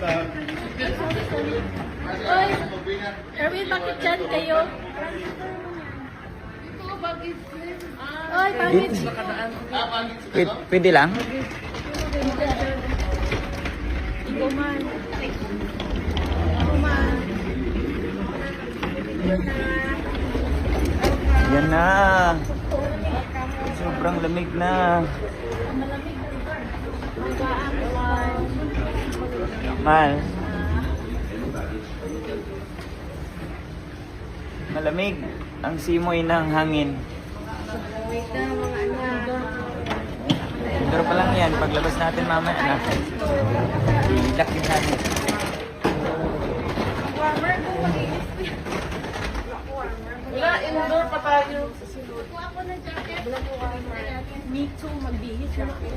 Oy, Erwin, bakit dyan kayo? Oy, bakit? Pwede lang? Ikaw man. Ako man. Yan na. Sobrang lamig na. Mal. Malamig ang simoy ng hangin. Pero pa lang yan, paglabas natin mamaya na. Ilak din natin. Wala, indoor pa tayo. Ako na jacket. Me too, magbihis na ako.